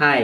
हाय।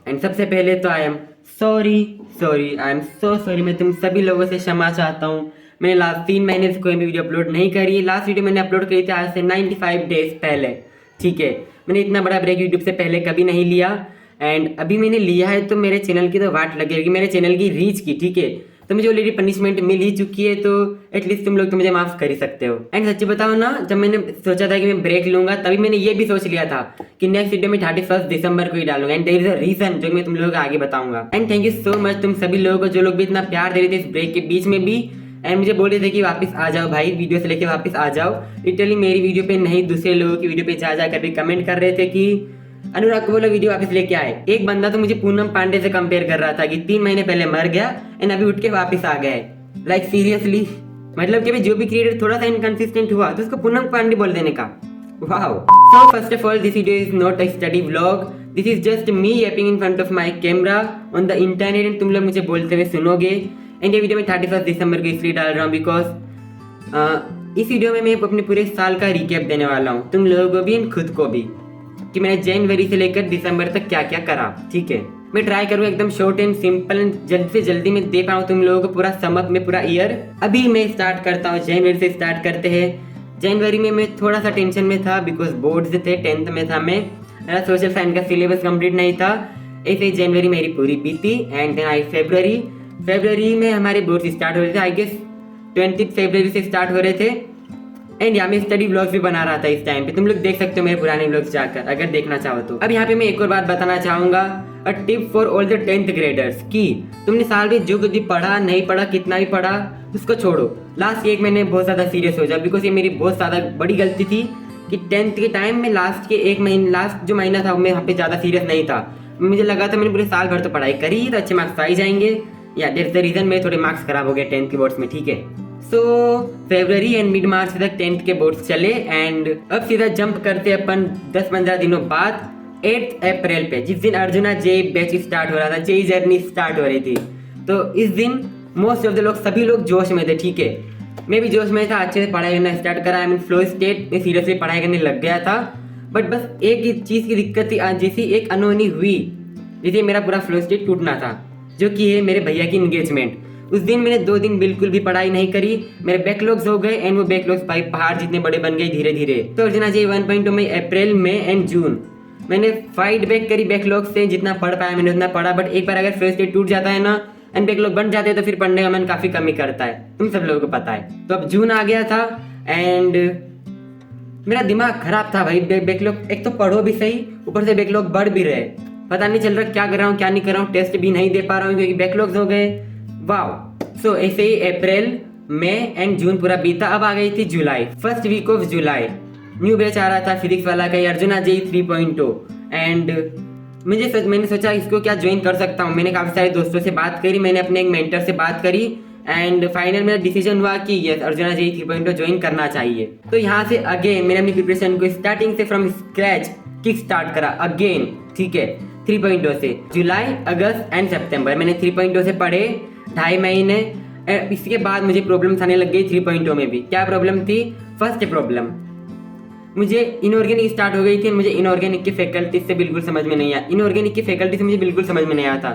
And सबसे पहले तो I am I am so sorry. मैं तुम सभी लोगों से क्षमा चाहता हूँ। मैंने लास्ट 3 महीने से कोई भी वीडियो अपलोड नहीं करी। लास्ट वीडियो मैंने अपलोड करी थी आज से 95 डेज पहले। ठीक है, मैंने इतना बड़ा ब्रेक यूट्यूब से पहले कभी नहीं लिया। एंड अभी मैंने लिया है तो मेरे चैनल की तो वाट लगेगी, मेरे चैनल की रीच की। ठीक है, तो मुझे ऑलरेडी पनिशमेंट मिल ही चुकी है, तो एटलीस्ट तुम लोग तो मुझे माफ कर ही सकते हो। एंड सच्ची बताओ ना, जब मैंने सोचा था कि मैं ब्रेक लूंगा तभी मैंने ये भी सोच लिया था कि नेक्स्ट वीडियो में 31 दिसंबर को ही डालूंगा। And there is a reason जो मैं तुम लोगों को आगे बताऊंगा। And thank you so much तुम सभी लोगों को, जो लोग भी इतना प्यार दे रहे थे इस ब्रेक के बीच में भी। एंड मुझे बोल रहे थे कि वापस आ जाओ भाई, वीडियो से लेके वापस आ जाओ। लिटरली मेरी वीडियो पे नहीं, दूसरे लोगों की वीडियो पे जा जाकर भी कमेंट कर रहे थे कि अनुराग को बोलो वीडियो वापस लेके आए। एक बंदा तो मुझे पूनम पांडे से कंपेयर कर रहा था कि 3 महीने पहले मर गया एंड अभी उठ के वापस आ गए। लाइक सीरियसली, मतलब कि जो भी क्रिएटर थोड़ा सा इनकंसिस्टेंट हुआ तो उसको पूनम पांडे बोल देने का। Wow. So first of all, this video is not a study vlog, this is just me aping in front of my camera on the internet. And तुम लोग मुझे बोलते हुए सुनोगे। एंड ये वीडियो मैं 31 दिसंबर को इसलिए डाल रहा हूँ बिकॉज इस वीडियो में मैं अपने पूरे साल का रिकैप देने वाला हूँ, तुम लोगों को भी एंड खुद को भी, कि मैंने जनवरी से लेकर दिसंबर तक क्या क्या करा। ठीक है, मैं ट्राई करूँगा एकदम शॉर्ट एंड सिंपल एंड जल्द से जल्दी मैं दे पाऊँ तुम लोगों को पूरा समअप में पूरा ईयर। अभी मैं स्टार्ट करता हूँ, जनवरी से स्टार्ट करते हैं। जनवरी में मैं थोड़ा सा टेंशन में था बिकॉज बोर्ड्स थे, 10th में था मैं, मेरा सोशल साइंस का सिलेबस कंप्लीट नहीं था। ऐसे ही जनवरी मेरी पूरी बीती। एंड देन आई फरवरी में हमारे बोर्ड स्टार्ट हो रहे थे। आई गेस 20 फरवरी से स्टार्ट हो रहे थे। एंड यहाँ मैं स्टडी ब्लॉग्स भी बना रहा था इस टाइम पे, तुम लोग देख सकते हो मेरे पुराने ब्लॉग्स जाकर अगर देखना चाहो तो। अब यहाँ पे मैं एक और बात बताना चाहूंगा, a tip for all the 10th graders, कि तुमने साल में जो कुछ भी पढ़ा, नहीं पढ़ा, कितना भी पढ़ा, उसको छोड़ो। लास्ट 1 महीने बहुत ज़्यादा सीरियस हो जाओ बिकॉज ये मेरी बहुत ज़्यादा बड़ी गलती थी कि 10th के टाइम में लास्ट के 1 महीने, लास्ट जो महीना था मैं यहाँ पे ज़्यादा सीरियस नहीं था। मुझे लगा था मैंने पूरे साल भर तो पढ़ाई करी तो अच्छे मार्क्स आ ही जाएंगे। या दैट्स द रीज़न मेरे थोड़े मार्क्स खराब हो गए 10th के बोर्ड्स में। ठीक है, सो फरवरी एंड मिड मार्च तक 10th के बोर्ड्स चले। एंड अब सीधा जंप करते अपन 10-15 दिनों बाद 8 अप्रैल पे, जिस दिन अर्जुना जे बैच स्टार्ट हो रहा था, जे जर्नी स्टार्ट हो रही थी। तो इस दिन मोस्ट ऑफ द लोग, सभी लोग जोश में थे। ठीक है, मैं भी जोश में था, अच्छे से पढ़ाई करना स्टार्ट करा। आई मीन फ्लो स्टेट में सीरियसली पढ़ाई करने लग गया था। बट बस एक ही चीज़ की दिक्कत थी, जैसी एक अनहोनी हुई, जैसे मेरा पूरा फ्लो स्टेट टूटना था, जो कि है मेरे भैया की इंगेजमेंट। उस दिन मैंने 2 दिन बिल्कुल भी पढ़ाई नहीं करी, मेरे बैकलॉग्स हो गए। एंड वो बैकलॉग्स भाई पहाड़ जितने बड़े बन गए धीरे धीरे। तो अर्जुना जी 1.2 में अप्रैल में एंड जून मैंने फाइट बैक करी बैकलॉग से, जितना पढ़ पाया मैंने उतना पढ़ा। बट एक बार अगर फ्लो स्टेट टूट जाता है ना एंड बैकलॉग बन जाते हैं तो फिर पढ़ने का मन काफी कमी करता है, तुम सब लोगों को पता है। तो अब जून आ गया था एंड मेरा दिमाग खराब था भाई। बैकलॉग, एक तो पढ़ो भी सही, ऊपर से बैकलॉग बढ़ भी रहे, पता नहीं चल रहा क्या कर रहा हूँ क्या नहीं कर रहा हूँ। टेस्ट भी नहीं दे पा रहा हूँ क्योंकि बैकलॉग्स हो गए। वाओ। सो ऐसे ही अप्रैल, मई एंड जून पूरा बीता। अब आ गई थी जुलाई, first week of July. New batch आ रहा था फिजिक्स वाला का, अर्जुना जे 3.0। एंड मैंने सोचा इसको क्या ज्वाइन कर सकता हूँ। मैंने काफ़ी सारे दोस्तों से बात करी, मैंने अपने एक मेंटर से बात करी एंड फाइनल मेरा डिसीजन हुआ कि यस, अर्जुना जे 3.0 ज्वाइन करना चाहिए। तो यहाँ से अगेन मैंने अपनी प्रिपरेशन को स्टार्टिंग से फ्रॉम स्क्रैच किक स्टार्ट करा अगेन। ठीक है, 3.0 से जुलाई, अगस्त एंड सितंबर मैंने 3.0 से पढ़े 2.5 महीने। इसके बाद मुझे प्रॉब्लम्स आने लग गई 3.0 में भी। क्या प्रॉब्लम थी? फर्स्ट प्रॉब्लम, मुझे इनऑर्गेनिक स्टार्ट हो गई थी। मुझे इनऑर्गेनिक की फैकल्टी से बिल्कुल समझ में नहीं आया, इनऑर्गेनिक की फैकल्टी से मुझे बिल्कुल समझ में नहीं आया था।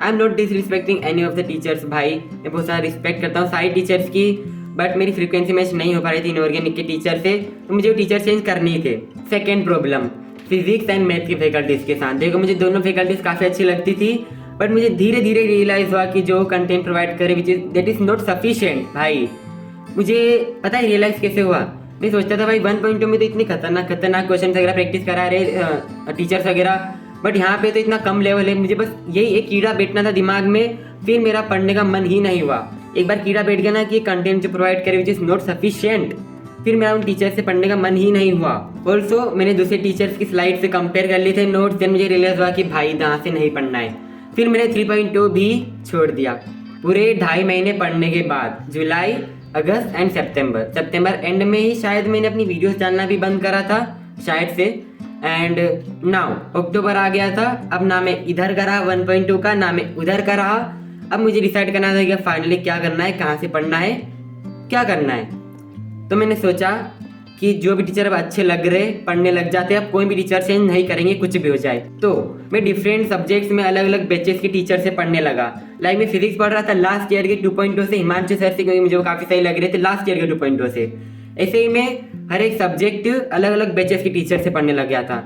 I am not disrespecting any of the teachers भाई, मैं बहुत सारा रिस्पेक्ट करता हूँ सारी टीचर्स की, बट मेरी फ्रीक्वेंसी मैच नहीं हो पा रही थी इनऑर्गेनिक के टीचर से, तो मुझे वो टीचर चेंज करनी थे। Second problem, physics and math की फैकल्टीज के साथ। देखो मुझे दोनों फैकल्टीज काफ़ी अच्छी लगती थी, बट मुझे धीरे धीरे रियलाइज हुआ कि जो कंटेंट प्रोवाइड करे which is that is not sufficient भाई। मुझे पता है रियलाइज कैसे हुआ, मैं सोचता था भाई 1.2 में तो इतनी खतरनाक क्वेश्चन वगैरह प्रैक्टिस करा रहे टीचर्स वगैरह, बट यहाँ पे तो इतना कम लेवल है। मुझे बस यही एक कीड़ा बैठना था दिमाग में, फिर मेरा पढ़ने का मन ही नहीं हुआ। एक बार कीड़ा बैठ गया ना कि कंटेंट जो प्रोवाइड करे विच इज नॉट सफिशिएंट, फिर मेरा उन टीचर से पढ़ने का मन ही नहीं हुआ। ऑल्सो मैंने दूसरे टीचर्स की स्लाइड से कंपेयर कर लिए थे नोट्स, देन मुझे रियलाइज हुआ कि भाई यहाँ से नहीं पढ़ना है। फिर मैंने 3.2 भी छोड़ दिया पूरे 2.5 महीने पढ़ने के बाद। जुलाई, अगस्त एंड सितंबर एंड में ही शायद मैंने अपनी वीडियोस डालना भी बंद करा था शायद से। एंड नाउ अक्टूबर आ गया था, अब ना मैं इधर का रहा 1.2 का, ना मैं उधर का रहा। अब मुझे डिसाइड करना था कि फाइनली क्या करना है, कहाँ से पढ़ना है, क्या करना है। तो मैंने सोचा कि जो भी टीचर अब अच्छे लग रहे पढ़ने लग जाते हैं, अब कोई भी टीचर चेंज नहीं करेंगे कुछ भी हो जाए। तो मैं डिफरेंट सब्जेक्ट्स में अलग अलग बैचेस के टीचर से पढ़ने लगा। लाइक मैं फिजिक्स पढ़ रहा था लास्ट ईयर के 2.0 से, हिमांशु सर से, क्योंकि मुझे वो काफ़ी सही लग रहे थे लास्ट ईयर के 2.0 से। ऐसे ही मैं हर एक सब्जेक्ट अलग अलग बैचेस के टीचर से पढ़ने लग गया था।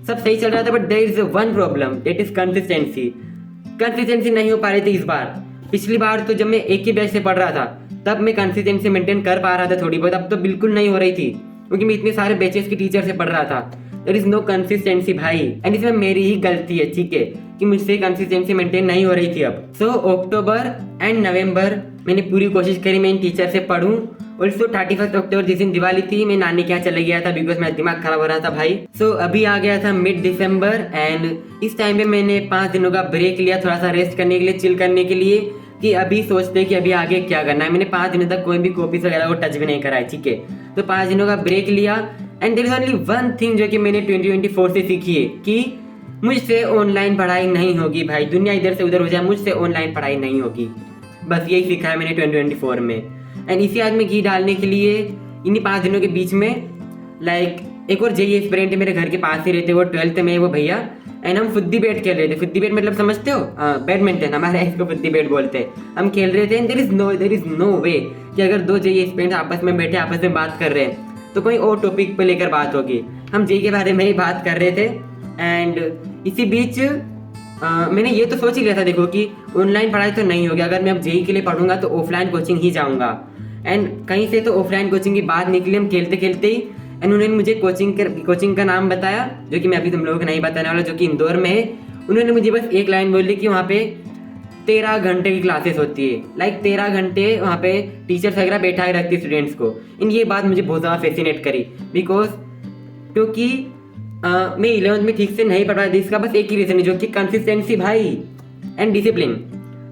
सब सही चल रहा था, but there is one problem, that is consistency नहीं हो पा रही थी इस बार। पिछली बार तो जब मैं एक ही बैच से पढ़ रहा था तब मैं कंसिस्टेंसी मेंटेन कर पा रहा था थोड़ी बहुत, अब तो बिल्कुल नहीं हो रही थी क्योंकि मैं इतने सारे बैचेस के टीचर से पढ़ रहा था। देयर इज नो कंसिस्टेंसी भाई, एंड इसमें मेरी ही गलती है, ठीक है, कि मुझसे कंसिस्टेंसी मेंटेन नहीं हो रही थी अब। सो अक्टूबर एंड नवंबर मैंने पूरी कोशिश करी मैं इन टीचर से पढ़ूं। ऑल्सो 31 अक्टूबर जिस दिन दिवाली थी मैं नानी के यहाँ चले गया था बिकॉज मेरा दिमाग खराब हो रहा था भाई। सो अभी आ गया था मिड दिसंबर एंड इस टाइम पे मैंने 5 दिनों का ब्रेक लिया, थोड़ा सा रेस्ट करने के लिए, चिल करने के लिए, कि अभी सोचते कि अभी आगे क्या करना है। मैंने 5 दिनों तक कोई भी कॉपीज वगैरह को टच भी नहीं करा है, ठीक है। तो 5 दिनों का ब्रेक लिया and there is only one thing जो कि मैंने 2024 से सीखी है कि मुझसे ऑनलाइन पढ़ाई नहीं होगी भाई। दुनिया इधर से उधर हो जाए, मुझसे ऑनलाइन पढ़ाई नहीं होगी। बस यही सीखा है मैंने 2024 में। एंड इसी आज में घी डालने के लिए इन्हीं 5 दिनों के बीच में लाइक एक और जेई एस्पिरेंट मेरे घर के पास ही रहते, वो 12th में वो भैया, एंड हम फुद्दी बैट खेल रहे थे। फुद्दी बैट मतलब समझते हो, बैडमिंटन, हमारे इसको फुद्दी बैट बोलते हैं। हम खेल रहे थे एंड देयर इज नो वे कि अगर 2 जेई एस्पिरेंट आपस में बैठे आपस में बात कर रहे हैं तो कोई और टॉपिक पे लेकर बात होगी। हम जेई के बारे में ही बात कर रहे थे एंड इसी बीच मैंने ये तो सोच ही लिया था देखो कि ऑनलाइन पढ़ाई तो नहीं होगी, अगर मैं अब जेई के लिए पढ़ूंगा तो ऑफलाइन कोचिंग ही जाऊंगा। एंड कहीं से तो ऑफलाइन कोचिंग की बात निकली हम खेलते खेलते ही, एंड उन्होंने मुझे कोचिंग का नाम बताया जो कि मैं अभी तुम लोगों को नहीं बताने वाला, जो कि इंदौर में है। उन्होंने मुझे बस एक लाइन बोली कि वहाँ पे 13 घंटे की क्लासेस होती है, लाइक 13 घंटे वहाँ पे टीचर्स वगैरह बैठा के रखती है स्टूडेंट्स को। इन ये बात मुझे बहुत ज़्यादा फैसिनेट करी बिकॉज क्योंकि मैं 11th में ठीक से नहीं पढ़ पाया, इसका बस एक ही रीज़न है जो कि कंसिस्टेंसी भाई एंड डिसिप्लिन।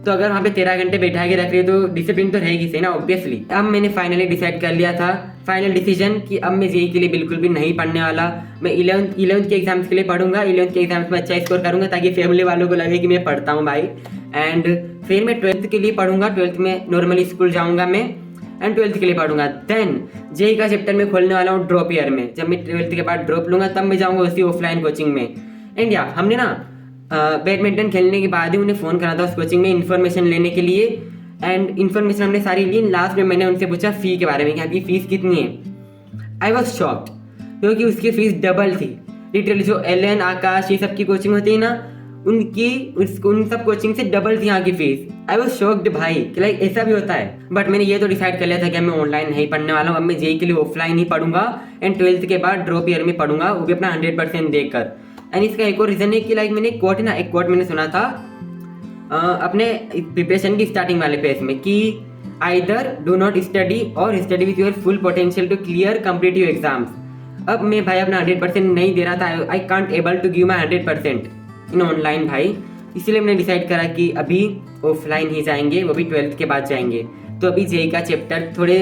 तो अगर वहाँ पे 13 घंटे बैठा के रख रही है तो डिसिप्लिन तो रहेगी सही ना, ऑब्वियसली। अब मैंने फाइनली डिसाइड कर लिया था, फाइनल डिसीजन, कि अब मैं जेई के लिए बिल्कुल भी नहीं पढ़ने वाला। मैं 11th के एग्जाम्स के लिए पढ़ूंगा, 11th के एग्जाम्स में अच्छा स्कोर करूंगा ताकि फैमिली वालों को लगे कि मैं पढ़ता हूँ भाई। एंड फिर मैं 12th के लिए पढ़ूंगा, 12th में नॉर्मली स्कूल जाऊँगा मैं एंड 12th के लिए पढ़ूंगा। देन जेई का चैप्टर में खोलने वाला हूँ ड्रॉप ईयर में, जब मैं 12th के बाद ड्रॉप लूँगा तब मैं जाऊँगा उसी ऑफलाइन कोचिंग में। एंड या हमने ना बैडमिंटन खेलने के बाद ही उन्हें फ़ोन करा था उस कोचिंग में इन्फॉर्मेशन लेने के लिए, एंड इन्फॉर्मेशन हमने सारी ली। लास्ट में मैंने उनसे पूछा फ़ी के बारे में कि आपकी फ़ीस कितनी है। आई वॉज शॉक्ड क्योंकि उसकी फ़ीस डबल थी लिटरली। जो एलन आकाश ये सब की कोचिंग होती है ना, उन सब कोचिंग से डबल थी यहाँ की फीस। आई वॉज शॉक्ड भाई कि लाइक ऐसा भी होता है। बट मैंने ये तो डिसाइड कर लिया था कि मैं ऑनलाइन नहीं पढ़ने वाला हूँ, अब मैं जेई के लिए ऑफलाइन ही पढ़ूंगा एंड 12th के बाद ड्रॉप ईयर में पढ़ूंगा, वो भी अपना 100% देकर। एंड इसका एक और रीज़न है कि लाइक मैंने एक कोट मैंने सुना था अपने प्रिपरेशन की स्टार्टिंग वाले पेज में कि आइदर डू नॉट स्टडी और study with your full potential to clear competitive exams. अब मैं भाई अपना 100% नहीं दे रहा था, I can't able to give my 100% in online भाई। इसलिए मैंने डिसाइड करा कि अभी ऑफलाइन ही जाएंगे, वो भी 12th के बाद जाएंगे। तो अभी जेई का चैप्टर थोड़े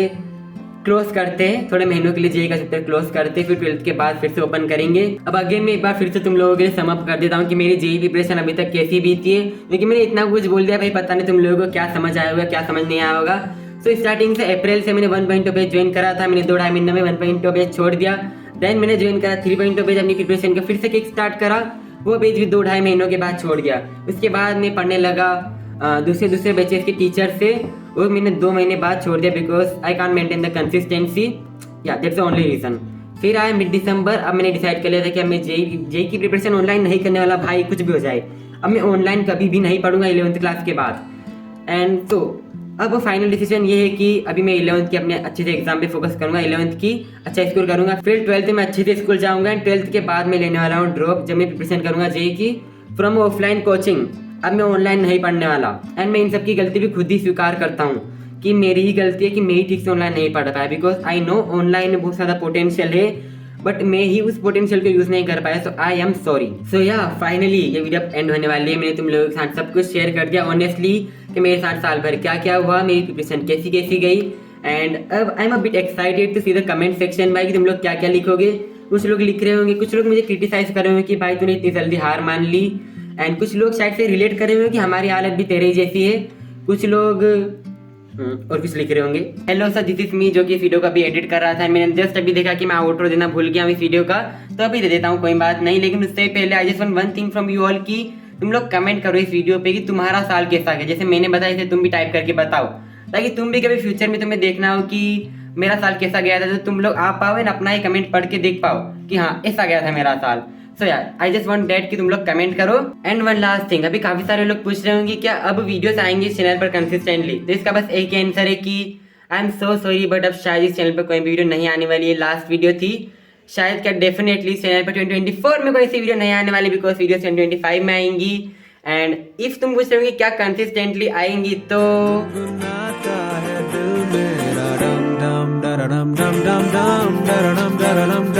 क्लोज करते हैं, थोड़े महीनों के लिए जेई का चैप्टर क्लोज करते हैं, फिर 12th के बाद फिर से ओपन करेंगे। अब अगेन मैं एक बार फिर से तुम लोगों के लिए सम अप कर देता हूँ कि मेरी जेई प्रिपरेशन अभी तक कैसी बीती है, क्योंकि मैंने इतना कुछ बोल दिया भाई, पता नहीं तुम लोगों को क्या समझ आया होगा क्या समझ नहीं आया होगा। सो स्टार्टिंग से अप्रैल से मैंने 1.0 बैच ज्वाइन करा था, मैंने 2-2.5 महीने में 1.0 बैच छोड़ दिया। देन मैंने ज्वाइन करा 3.0 बैच, अपनी प्रिपरेशन का फिर से किक स्टार्ट करा, वो बैच भी 2-2.5 महीनों के बाद छोड़ दिया। उसके बाद मैं पढ़ने लगा दूसरे बैचेस के टीचर से, वो मैंने 2 महीने बाद छोड़ दिया because I can't maintain the consistency, या दैट्स द ओनली रीजन। फिर आया मिड दिसंबर, अब मैंने डिसाइड कर लिया था कि अब मैं जेई की प्रिपरेशन ऑनलाइन नहीं करने वाला भाई, कुछ भी हो जाए। अब मैं ऑनलाइन कभी भी नहीं पढ़ूंगा 11th क्लास के बाद। एंड तो अब फाइनल डिसीजन ये है कि अभी मैं 11th की अपने अच्छे से एग्जाम पे फोकस करूंगा, 11th की अच्छा स्कोर करूंगा, फिर 12th में अच्छे से स्कूल जाऊंगा एंड 12th के बाद मैं लेने वाला हूँ ड्रॉप, जब मैं प्रिपरेशन करूंगा जेई की फ्रॉम ऑफलाइन कोचिंग। अब मैं ऑनलाइन नहीं पढ़ने वाला एंड मैं इन सब की गलती भी खुद ही स्वीकार करता हूँ कि मेरी ही गलती है कि मैं ही ठीक से ऑनलाइन नहीं पढ़ पाया, बिकॉज आई नो ऑनलाइन में बहुत ज़्यादा पोटेंशियल है बट मैं ही उस पोटेंशियल को यूज़ नहीं कर पाया। सो आई एम सॉरी। सो या फाइनली ये वीडियो एंड होने वाली है। मैंने तुम लोगों के साथ सब कुछ शेयर कर दिया ऑनेस्टली कि मेरे साथ साल भर क्या क्या हुआ, मेरी प्रिपरेशन कैसी कैसी गई। एंड अब I am a bit excited to see the comment section भाई कि तुम लोग क्या क्या लिखोगे। कुछ लोग लिख रहे होंगे, कुछ लोग मुझे क्रिटिसाइज कर रहे होंगे कि भाई तूने इतनी जल्दी हार मान ली, एंड कुछ लोग शायद से रिलेट कर रहे होंगे कि हमारी हालत भी तेरे ही जैसी है। कुछ लोग और कुछ लिख रहे होंगे। Hello sir, this is me, जो कि इस वीडियो का भी एडिट कर रहा था। मैंने जस्ट अभी देखा कि मैं आउटरो देना भूल गया हूँ इस वीडियो का, तो अभी दे देता हूँ, कोई बात नहीं। लेकिन उससे पहले I just want one thing from you all कि तुम लोग कमेंट करो इस वीडियो पे कि तुम्हारा साल कैसा गया। जैसे मैंने बताया इसे तुम भी टाइप करके बताओ, ताकि तुम भी कभी फ्यूचर में तुम्हें देखना हो कि मेरा साल कैसा गया था, तो तुम लोग आ पाओ एंड अपना ही कमेंट पढ़ के देख पाओ कि हाँ ऐसा गया था मेरा साल। सो यार आई जस्ट वांट दैट कि तुम लोग कमेंट करो। एंड वन लास्ट थिंग, अभी काफी सारे लोग पूछ रहे होंगे क्या अब वीडियोस आएंगे इस चैनल पर कंसिस्टेंटली, तो इसका बस एक ही आंसर है कि I am so sorry, but अब शायद इस चैनल पर कोई वीडियो नहीं आने वाली है। लास्ट वीडियो थी शायद, क्या डेफिनेटली इस चैनल पर 2024 में कोई सी वीडियो नहीं आने वाली, बिकॉज वीडियो 2025 में आएंगी। एंड इफ तुम पूछ रहे हो कि क्या कंसिस्टेंटली आएंगी, तो dum dum dum dum dum dum dum dum dum dum